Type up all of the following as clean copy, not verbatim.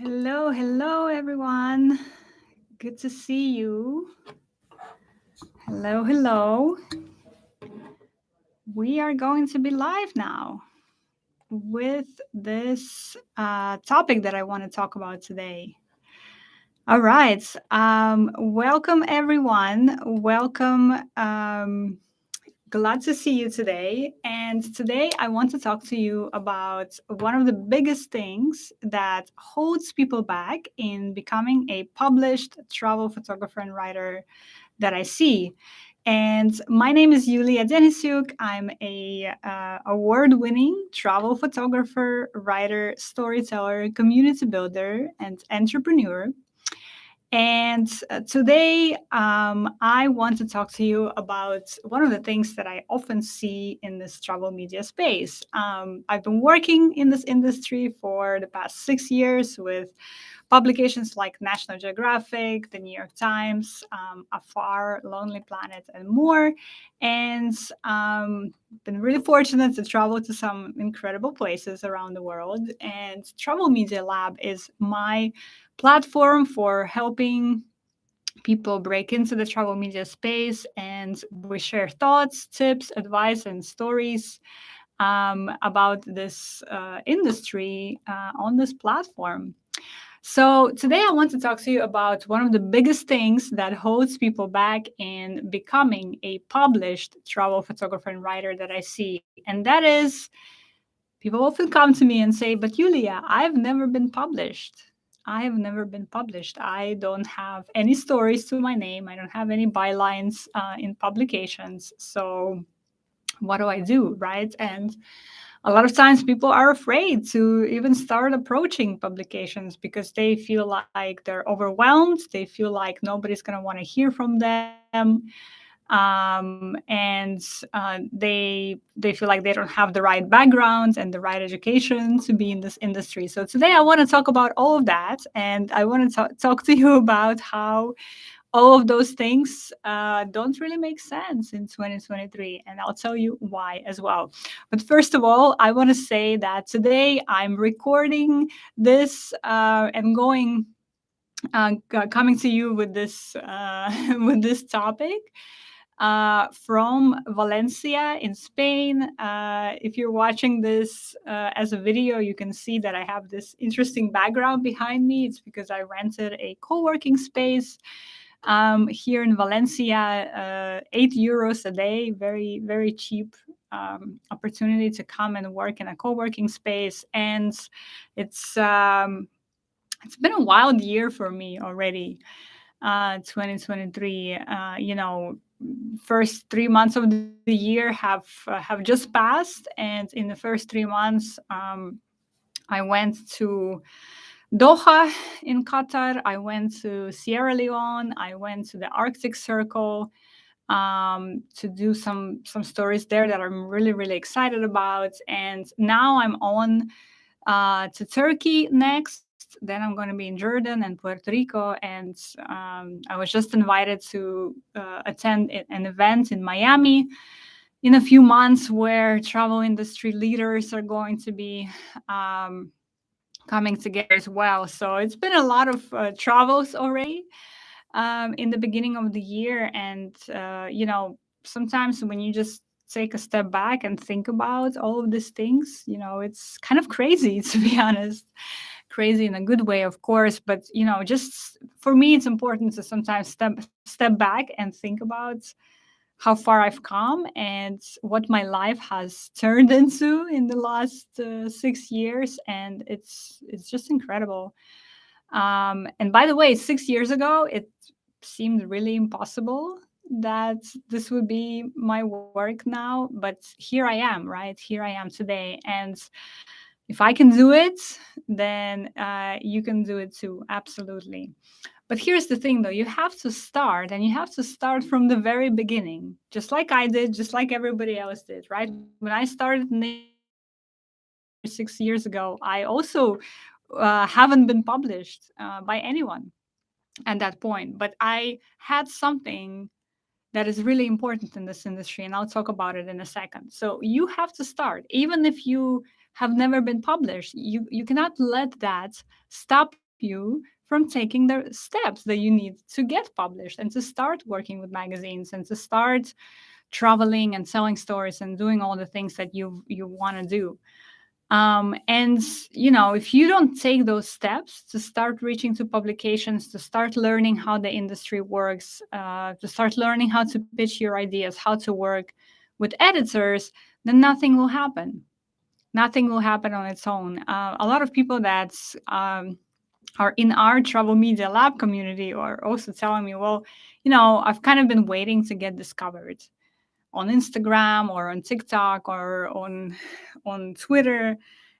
Hello, hello, everyone. Good to see you. Hello, hello. We are going to be live now with this topic that I want to talk about today. All right. Welcome, everyone. Welcome. Glad to see you today. And today I want to talk to you about one of the biggest things that holds people back in becoming a published travel photographer and writer that I see. And my name is Yulia Denisiuk. I'm a award-winning travel photographer, writer, storyteller, community builder, and entrepreneur. And today, I want to talk to you about one of the things that I often see in this travel media space. I've been working in this industry for the past 6 years with publications like National Geographic, the New York Times, Afar, Lonely Planet, and more. And been really fortunate to travel to some incredible places around the world. And Travel Media Lab is my platform for helping people break into the travel media space, and we share thoughts, tips, advice, and stories about this industry on this platform. So, today I want to talk to you about one of the biggest things that holds people back in becoming a published travel photographer and writer that I see. And that is, people often come to me and say, "But Julia, I've never been published. I have never been published. I don't have any stories to my name. I don't have any bylines in publications. So, what do I do?" Right? And a lot of times people are afraid to even start approaching publications because they feel like they're overwhelmed. They feel like nobody's going to want to hear from them. And they feel like they don't have the right background and the right education to be in this industry. So today I want to talk about all of that, and I want to talk to you about how all of those things don't really make sense in 2023. And I'll tell you why as well. But first of all, I want to say that today I'm recording this and coming to you with this with this topic from Valencia in Spain. If you're watching this as a video, you can see that I have this interesting background behind me. It's because I rented a co-working space here in Valencia, €8 a day, very, very cheap opportunity to come and work in a co-working space. And it's um, it's been a wild year for me already. 2023, first 3 months of the year have just passed, and in the first 3 months, I went to Doha in Qatar. I went to Sierra Leone. I went to the Arctic Circle to do some stories there that I'm really really excited about. And now I'm on to Turkey next. Then I'm going to be in Jordan and Puerto Rico. And I was just invited to attend an event in Miami in a few months where travel industry leaders are going to be coming together as well. So it's been a lot of travels already in the beginning of the year. And, sometimes when you just take a step back and think about all of these things, it's kind of crazy, to be honest. Crazy in a good way, of course. But, just for me, it's important to sometimes step back and think about how far I've come and what my life has turned into in the last 6 years, and it's just incredible. And by the way, 6 years ago, it seemed really impossible that this would be my work now, but here I am, right? Here I am today, and if I can do it, then you can do it too, absolutely. But here's the thing though, you have to start, and you have to start from the very beginning, just like I did, just like everybody else did, right? When I started in the industry 6 years ago, I also haven't been published by anyone at that point. But I had something that is really important in this industry, and I'll talk about it in a second. So you have to start, even if you have never been published. You cannot let that stop you you from taking the steps that you need to get published and to start working with magazines and to start traveling and selling stories and doing all the things that you want to do. And if you don't take those steps to start reaching to publications, to start learning how the industry works, to start learning how to pitch your ideas, how to work with editors, then nothing will happen. Nothing will happen on its own. A lot of people that are in our Travel Media Lab community are also telling me, well, I've kind of been waiting to get discovered on Instagram or on TikTok or on Twitter.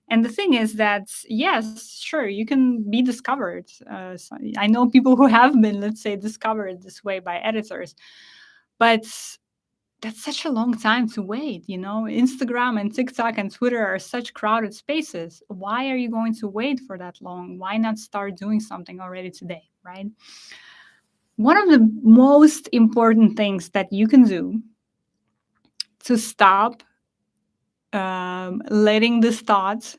And the thing is that, yes, sure, you can be discovered. So I know people who have been, let's say, discovered this way by editors, but that's such a long time to wait. Instagram and TikTok and Twitter are such crowded spaces. Why are you going to wait for that long? Why not start doing something already today, right? One of the most important things that you can do to stop letting this thought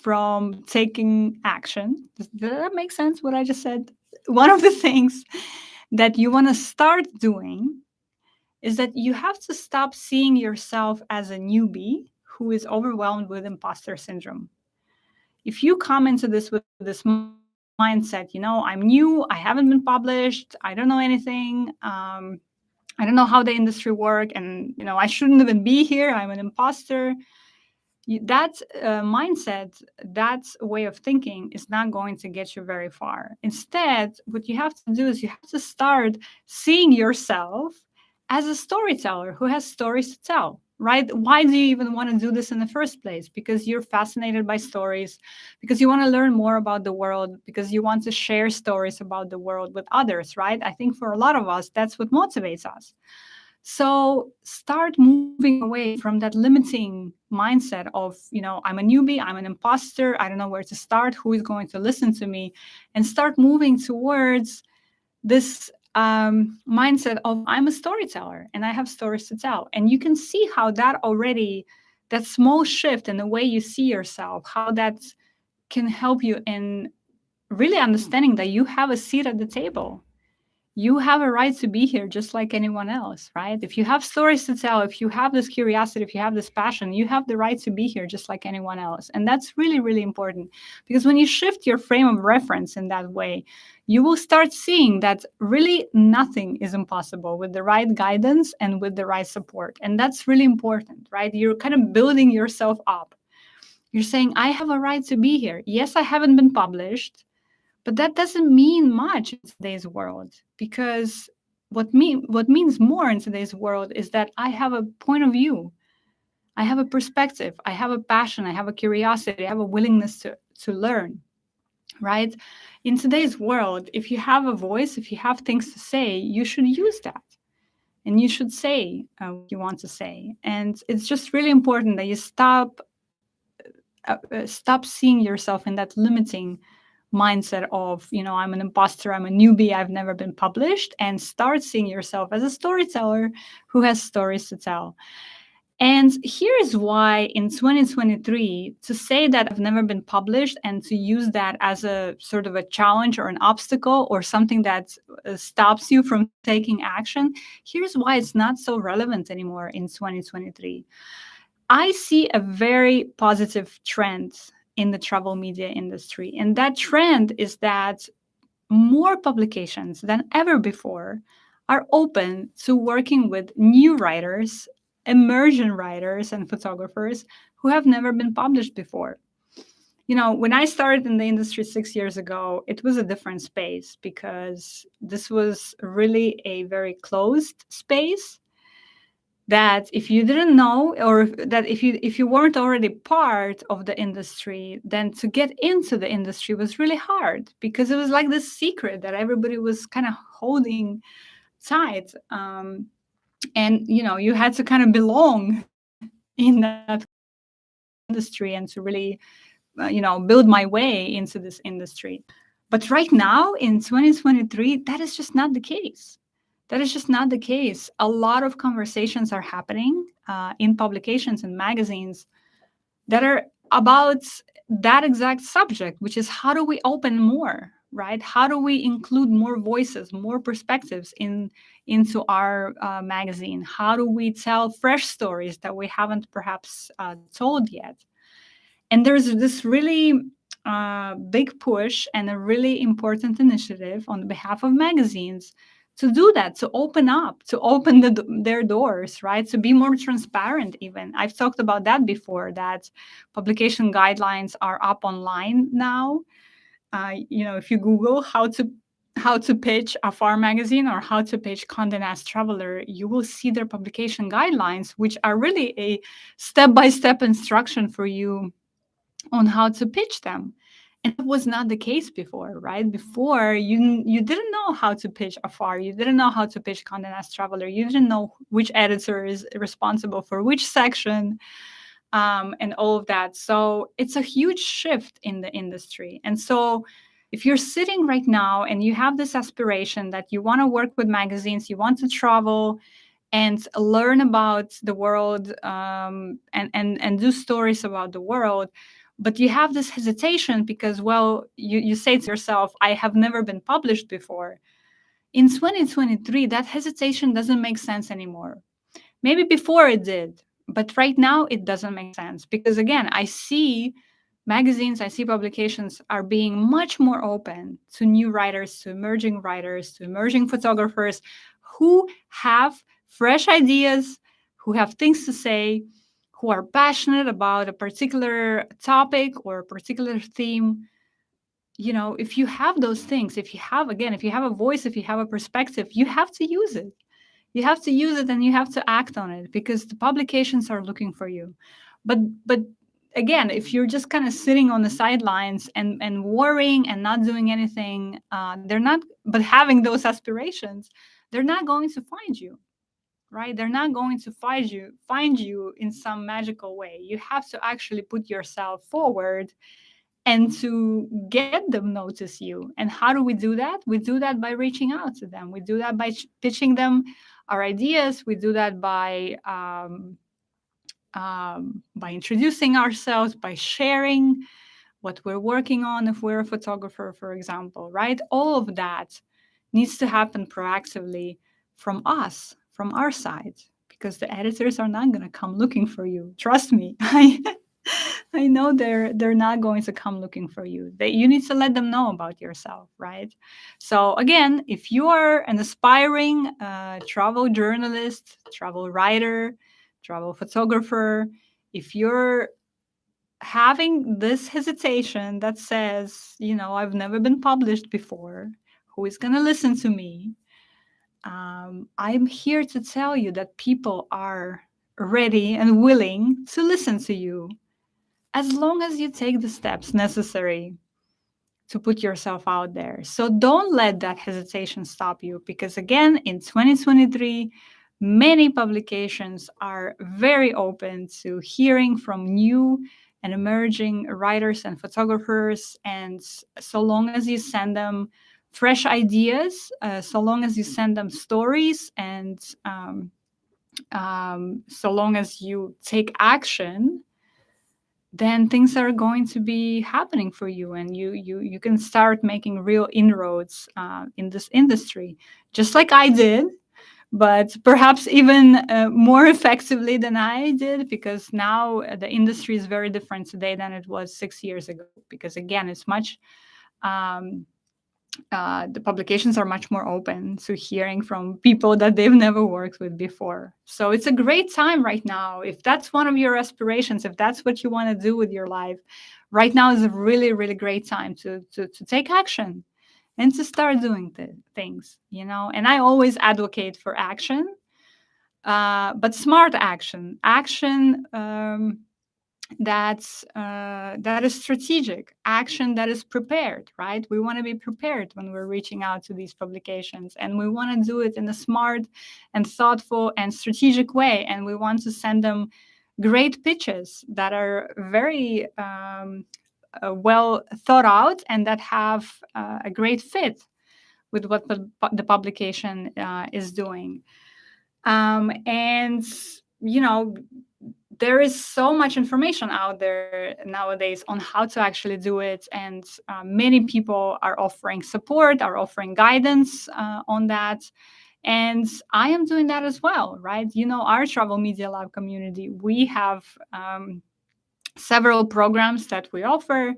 from taking action. Does that make sense, what I just said? One of the things that you want to start doing is that you have to stop seeing yourself as a newbie who is overwhelmed with imposter syndrome. If you come into this with this mindset, I'm new, I haven't been published, I don't know anything, I don't know how the industry works, and I shouldn't even be here, I'm an imposter. That mindset, that way of thinking is not going to get you very far. Instead, what you have to do is you have to start seeing yourself as a storyteller who has stories to tell, right? Why do you even want to do this in the first place? Because you're fascinated by stories, because you want to learn more about the world, because you want to share stories about the world with others, right? I think for a lot of us, that's what motivates us. So start moving away from that limiting mindset of, I'm a newbie, I'm an imposter, I don't know where to start, who is going to listen to me, and start moving towards this mindset of, I'm a storyteller and I have stories to tell. And you can see how that small shift in the way you see yourself, how that can help you in really understanding that you have a seat at the table. You have a right to be here just like anyone else, right? If you have stories to tell, if you have this curiosity, if you have this passion, you have the right to be here just like anyone else. And that's really, really important, because when you shift your frame of reference in that way, you will start seeing that really nothing is impossible with the right guidance and with the right support. And that's really important, right? You're kind of building yourself up. You're saying, I have a right to be here. Yes, I haven't been published, but that doesn't mean much in today's world, because what means more in today's world is that I have a point of view, I have a perspective, I have a passion, I have a curiosity, I have a willingness to learn, right? In today's world, if you have a voice, if you have things to say, you should use that. And you should say what you want to say. And it's just really important that you stop seeing yourself in that limiting mindset of, I'm an imposter, I'm a newbie, I've never been published, and start seeing yourself as a storyteller who has stories to tell. And here's why in 2023, to say that I've never been published and to use that as a sort of a challenge or an obstacle or something that stops you from taking action, here's why it's not so relevant anymore in 2023. I see a very positive trend in the travel media industry. And that trend is that more publications than ever before are open to working with new writers, immersion writers, and photographers who have never been published before. When I started in the industry 6 years ago, it was a different space, because this was really a very closed space, that if you didn't know, or that if you weren't already part of the industry, then to get into the industry was really hard, because it was like this secret that everybody was kind of holding tight, and you had to kind of belong in that industry and to really build my way into this industry. But right now in 2023, that is just not the case. That is just not the case. A lot of conversations are happening in publications and magazines that are about that exact subject, which is how do we open more, right? How do we include more voices, more perspectives into our magazine? How do we tell fresh stories that we haven't perhaps told yet? And there's this really big push and a really important initiative on behalf of magazines to do that, to open up, to open their doors, right? To be more transparent, even. I've talked about that before, that publication guidelines are up online now. If you Google how to pitch a farm magazine or how to pitch Condé Nast Traveler, you will see their publication guidelines, which are really a step-by-step instruction for you on how to pitch them. And that was not the case before, right? Before, you didn't know how to pitch Afar, you didn't know how to pitch Condé Nast Traveler, you didn't know which editor is responsible for which section, and all of that. So it's a huge shift in the industry. And so if you're sitting right now and you have this aspiration that you want to work with magazines, you want to travel and learn about the world, and do stories about the world, but you have this hesitation because, well, you say to yourself, I have never been published before. In 2023, that hesitation doesn't make sense anymore. Maybe before it did, but right now it doesn't make sense because, again, I see magazines, I see publications are being much more open to new writers, to emerging photographers who have fresh ideas, who have things to say, who are passionate about a particular topic or a particular theme. If you have those things, if you have a voice, if you have a perspective, you have to use it. You have to use it and you have to act on it because the publications are looking for you. But again, if you're just kind of sitting on the sidelines and worrying and not doing anything, they're not. But having those aspirations, they're not going to find you, right? They're not going to find you in some magical way. You have to actually put yourself forward and to get them notice you. And how do we do that? We do that by reaching out to them. We do that by pitching them our ideas. We do that by introducing ourselves, by sharing what we're working on. If we're a photographer, for example, right? All of that needs to happen proactively from us, from our side, because the editors are not going to come looking for you. Trust me. I know they're not going to come looking for you. You need to let them know about yourself, right? So again, if you are an aspiring travel journalist, travel writer, travel photographer, if you're having this hesitation that says, I've never been published before, who is going to listen to me? I'm here to tell you that people are ready and willing to listen to you, as long as you take the steps necessary to put yourself out there. So don't let that hesitation stop you, because again, in 2023, many publications are very open to hearing from new and emerging writers and photographers. And so long as you send them fresh ideas, so long as you send them stories, and so long as you take action, then things are going to be happening for you, and you can start making real inroads in this industry, just like I did, but perhaps even more effectively than I did, because now the industry is very different today than it was 6 years ago. Because again, it's much the publications are much more open to hearing from people that they've never worked with before. So it's a great time right now. If that's one of your aspirations, if that's what you want to do with your life, right now is a really, really great time to take action and to start doing things, And I always advocate for action, but smart action. Action that is strategic, action that is prepared, right? We want to be prepared when we're reaching out to these publications, and we want to do it in a smart and thoughtful and strategic way. And we want to send them great pitches that are very well thought out, and that have a great fit with what the publication is doing. And there is so much information out there nowadays on how to actually do it, and many people are offering support, are offering guidance on that. And I am doing that as well, right? Our Travel Media Lab community, we have several programs that we offer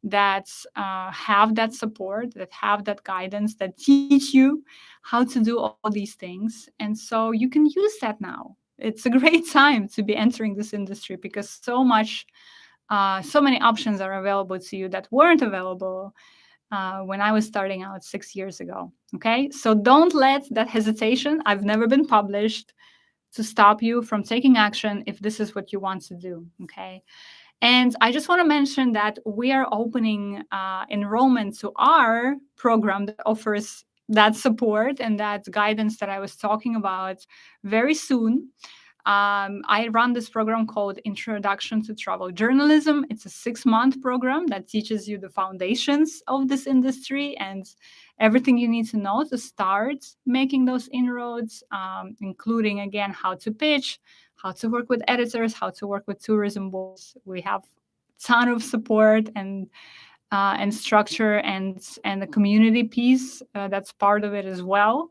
that have that support, that have that guidance, that teach you how to do all these things. And so you can use that now. It's a great time to be entering this industry because so many options are available to you that weren't available when I was starting out 6 years ago. Okay, so don't let that hesitation, I've never been published, to stop you from taking action if this is what you want to do. Okay. And I just want to mention that we are opening enrollment to our program that offers that support and that guidance that I was talking about very soon. I run this program called Introduction to Travel Journalism. It's a 6-month program that teaches you the foundations of this industry and everything you need to know to start making those inroads, including, again, how to pitch, how to work with editors, how to work with tourism boards. We have a ton of support and structure and the community piece that's part of it as well.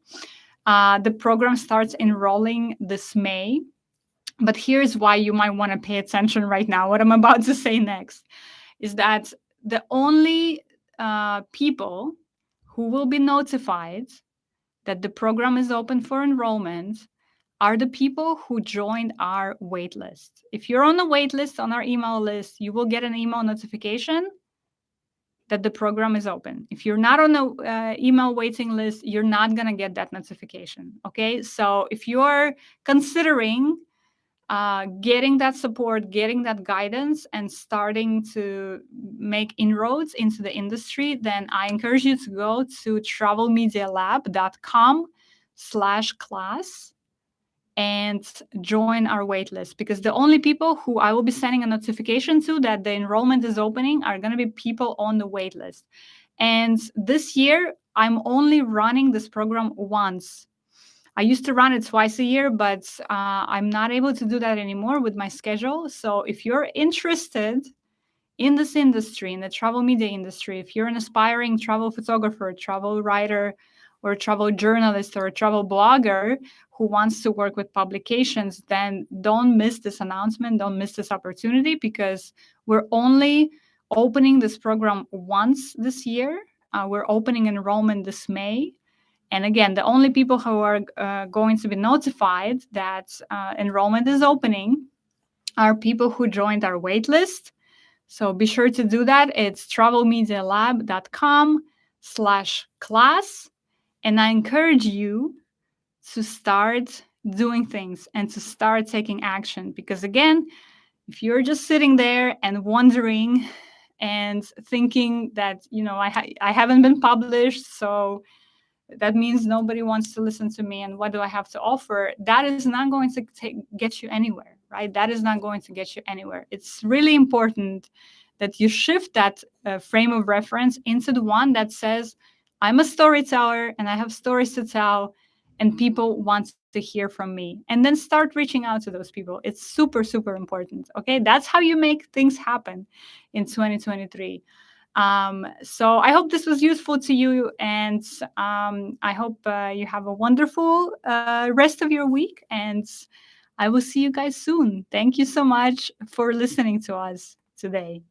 The program starts enrolling this May. But here's why you might want to pay attention right now. What I'm about to say next is that the only people who will be notified that the program is open for enrollment are the people who joined our waitlist. If you're on the waitlist on our email list, you will get an email notification that the program is open. If you're not on the email waiting list, you're not going to get that notification. Okay, so if you're considering getting that support, getting that guidance, and starting to make inroads into the industry, then I encourage you to go to travelmedialab.com/class and join our waitlist, because the only people who I will be sending a notification to that the enrollment is opening are going to be people on the waitlist. And this year, I'm only running this program once. I used to run it twice a year, but I'm not able to do that anymore with my schedule. So if you're interested in this industry, in the travel media industry, if you're an aspiring travel photographer, travel writer, or travel journalist, or a travel blogger who wants to work with publications, then don't miss this announcement, don't miss this opportunity, because we're only opening this program once this year. We're opening enrollment this May. And again, the only people who are going to be notified that enrollment is opening are people who joined our waitlist. So be sure to do that. It's travelmedialab.com/class. And I encourage you to start doing things and to start taking action. Because again, if you're just sitting there and wondering and thinking that, I haven't been published, so that means nobody wants to listen to me, and what do I have to offer? That is not going to get you anywhere, right? That is not going to get you anywhere. It's really important that you shift that frame of reference into the one that says, I'm a storyteller and I have stories to tell, and people want to hear from me. And then start reaching out to those people. It's super, super important. Okay, that's how you make things happen in 2023. So I hope this was useful to you, and I hope you have a wonderful rest of your week, and I will see you guys soon. Thank you so much for listening to us today.